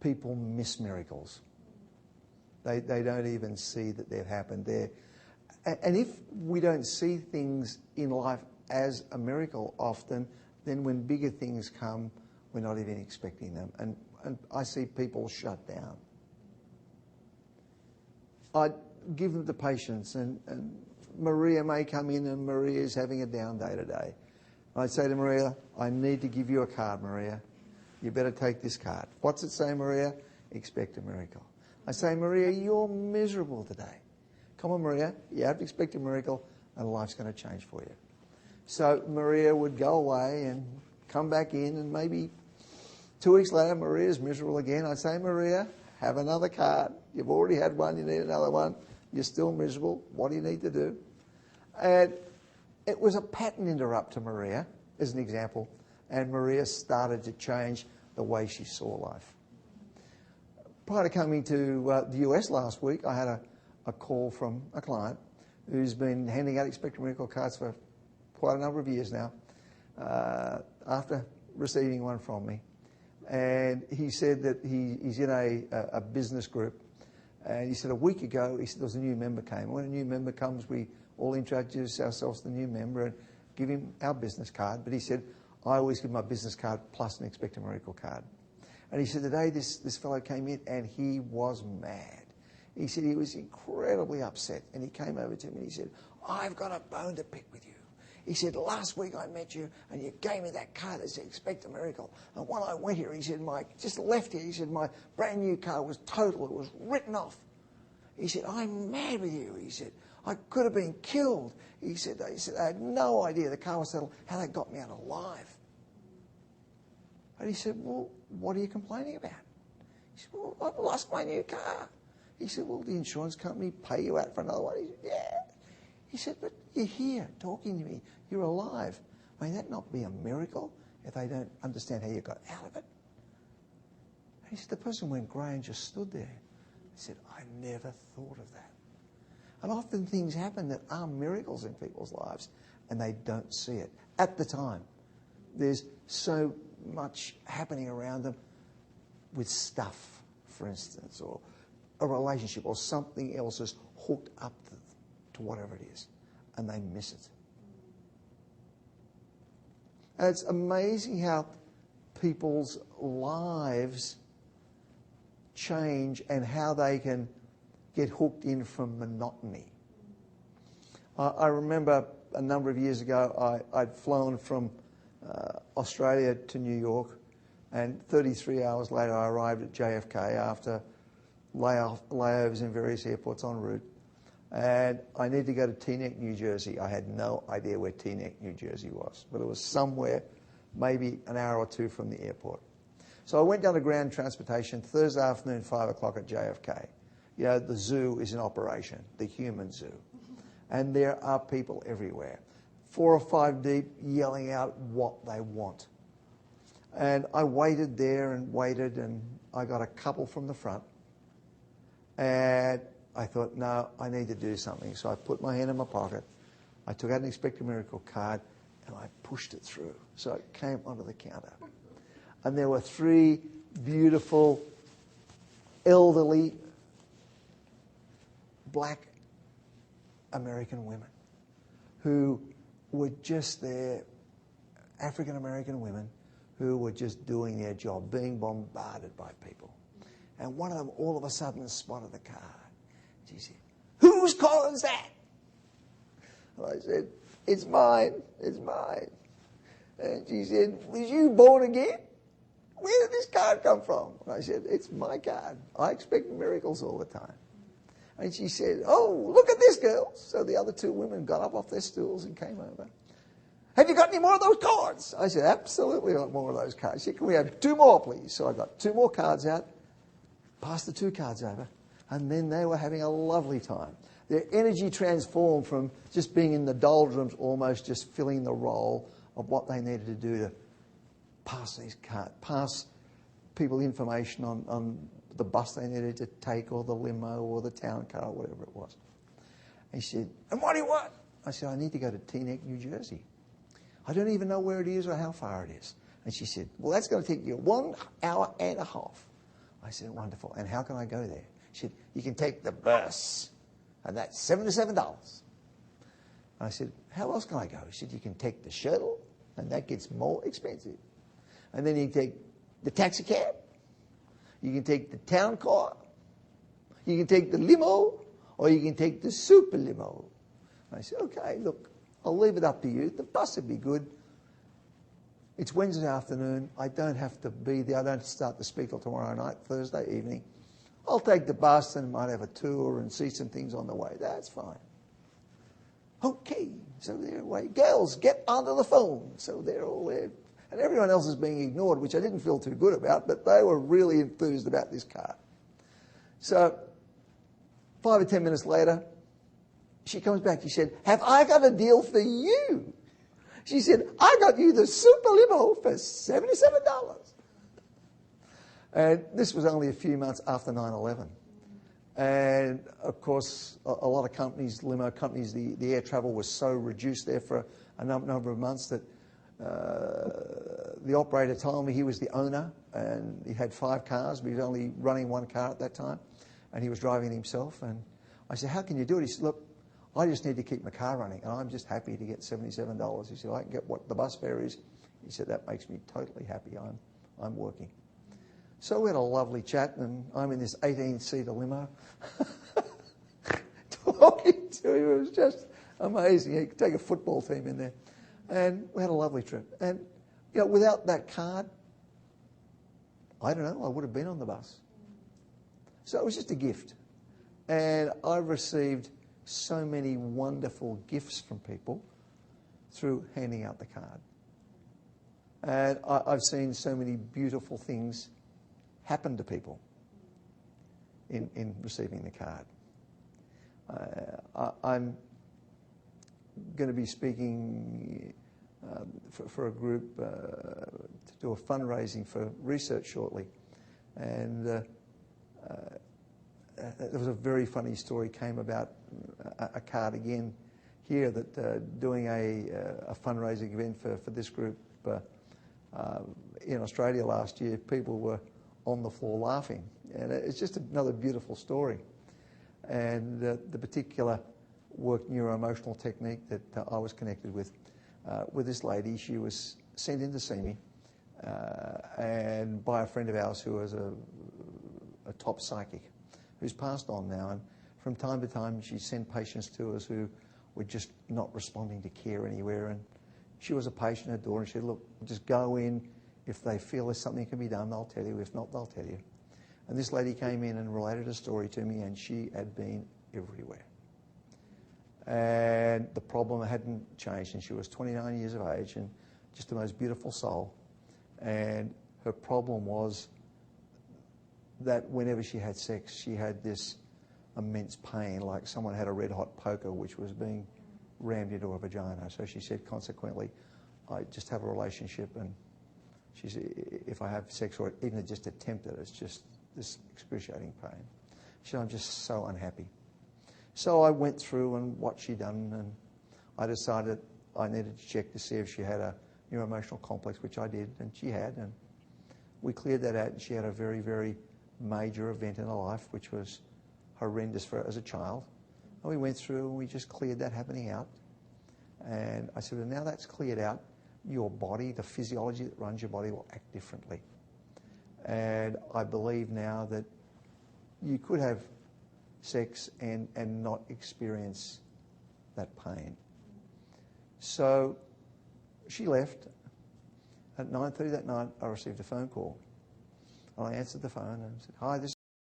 people miss miracles. They don't even see that they've happened there. And if we don't see things in life as a miracle often, then when bigger things come, we're not even expecting them. And I see people shut down. I give them the patience, and Maria may come in and Maria is having a down day today. I'd say to Maria, I need to give you a card, Maria. You better take this card. What's it say, Maria? Expect a miracle. I say, Maria, you're miserable today. Come on, Maria, you have to expect a miracle and life's going to change for you. So Maria would go away and come back in, and maybe 2 weeks later, Maria's miserable again. I'd say, Maria, have another card. You've already had one, you need another one. You're still miserable. What do you need to do? And it was a pattern interrupt to Maria, as an example, and Maria started to change the way she saw life. Prior to coming to the US last week, I had a call from a client who's been handing out Expect a Miracle cards for quite a number of years now, after receiving one from me. And he said that he's in a business group. And he said a week ago, he said there was a new member came. When a new member comes, we all introduce ourselves to the new member and give him our business card. But he said, I always give my business card plus an Expect a Miracle card. And he said today this fellow came in and he was mad. He said he was incredibly upset. And he came over to me and he said, I've got a bone to pick with you. He said, last week I met you and you gave me that card that said Expect a Miracle. And when I went here, he said, just left here, he said, my brand new car was total. It was written off. He said, I'm mad with you. He said, I could have been killed. He said, I had no idea the car was settled, how they got me out alive. And he said, well, what are you complaining about? He said, well, I've lost my new car. He said, well, the insurance company pay you out for another one? He said, yeah. He said, but you're here talking to me. You're alive. May that not be a miracle if they don't understand how you got out of it? And he said, the person went grey and just stood there. He said, I never thought of that. And often things happen that are miracles in people's lives and they don't see it at the time. There's so much happening around them with stuff, for instance, or a relationship or something else is hooked up to whatever it is, and they miss it. And it's amazing how people's lives change and how they can get hooked in from monotony. I remember a number of years ago, I'd flown from Australia to New York, and 33 hours later I arrived at JFK after layovers in various airports en route. And I needed to go to Teaneck, New Jersey. I had no idea where Teaneck, New Jersey was, but it was somewhere maybe an hour or two from the airport. So I went down to ground transportation Thursday afternoon, 5 o'clock at JFK. You know, the zoo is in operation, the human zoo. And there are people everywhere, 4 or 5 deep, yelling out what they want. And I waited there and waited, and I got a couple from the front. And I thought, no, I need to do something. So I put my hand in my pocket. I took out an Expect a Miracle card, and I pushed it through. So it came onto the counter. And there were 3 beautiful, elderly, black American women who were just there, African American women who were just doing their job, being bombarded by people. And one of them all of a sudden spotted the card. She said, whose car is that? And I said, it's mine, it's mine. And she said, was you born again? Where did this card come from? And I said, it's my card. I expect miracles all the time. And she said, oh, look at this, girl. So the other 2 women got up off their stools and came over. Have you got any more of those cards? I said, absolutely got more of those cards. She said, can we have 2 more, please? So I got 2 more cards out, passed the 2 cards over, and then they were having a lovely time. Their energy transformed from just being in the doldrums, almost just filling the role of what they needed to do to pass these cards, pass people information on the bus they needed to take, or the limo, or the town car, or whatever it was. And she said, and what do you want? I said, I need to go to Teaneck, New Jersey. I don't even know where it is or how far it is. And she said, well, that's going to take you 1 hour and a half. I said, wonderful. And how can I go there? She said, you can take the bus, and that's $77. I said, how else can I go? She said, you can take the shuttle, and that gets more expensive. And then you can take the taxi cab, you can take the town car, you can take the limo, or you can take the super limo. I said, okay, look, I'll leave it up to you. The bus would be good. It's Wednesday afternoon. I don't have to be there. I don't start to speak till tomorrow night, Thursday evening. I'll take the bus and might have a tour and see some things on the way. That's fine. Okay, so they're away. Girls, get onto the phone. So they're all there. And everyone else is being ignored, which I didn't feel too good about, but they were really enthused about this car. So 5 or 10 minutes later, she comes back. She said, have I got a deal for you? She said, I got you the super limo for $77. And this was only a few months after 9/11. And, of course, a lot of companies, limo companies, the air travel was so reduced there for a number of months that the operator told me he was the owner and he had 5 cars, but he was only running 1 car at that time, and he was driving it himself. And I said, how can you do it? He said, look, I just need to keep my car running, and I'm just happy to get $77. He said, I can get what the bus fare is. He said, that makes me totally happy. I'm working. So we had a lovely chat, and I'm in this 18-seater limo talking to him. It was just amazing. You could take a football team in there. And we had a lovely trip. And, you know, without that card, I don't know, I would have been on the bus. So it was just a gift. And I've received so many wonderful gifts from people through handing out the card. And I've seen so many beautiful things happen to people in receiving the card. I'm going to be speaking for a group to do a fundraising for research shortly. And there was a very funny story came about a card again here that doing a fundraising event for this group in Australia last year, people were on the floor laughing. And it's just another beautiful story. And the particular work neuroemotional technique that I was connected with this lady, she was sent in to see me and by a friend of ours who was a top psychic who's passed on now. And from time to time, she sent patients to us who were just not responding to care anywhere. And she was a patient at the door and she said, look, just go in. If they feel there's something can be done, they'll tell you. If not, they'll tell you. And this lady came in and related a story to me, and she had been everywhere. And the problem hadn't changed, and she was 29 years of age and just the most beautiful soul. And her problem was that whenever she had sex, she had this immense pain, like someone had a red-hot poker which was being rammed into her vagina. So she said, consequently, I just have a relationship, and she said, if I have sex or even just attempt it, it's just this excruciating pain. She said, I'm just so unhappy. So I went through and what she'd done, and I decided I needed to check to see if she had a neuroemotional complex, which I did, and she had. And we cleared that out, and she had a very, very major event in her life, which was horrendous for her as a child. And we went through and we just cleared that happening out. And I said, well, now that's cleared out, your body, the physiology that runs your body will act differently. And I believe now that you could have sex and not experience that pain. So she left. At 9:30 that night, I received a phone call. And I answered the phone and said, hi, this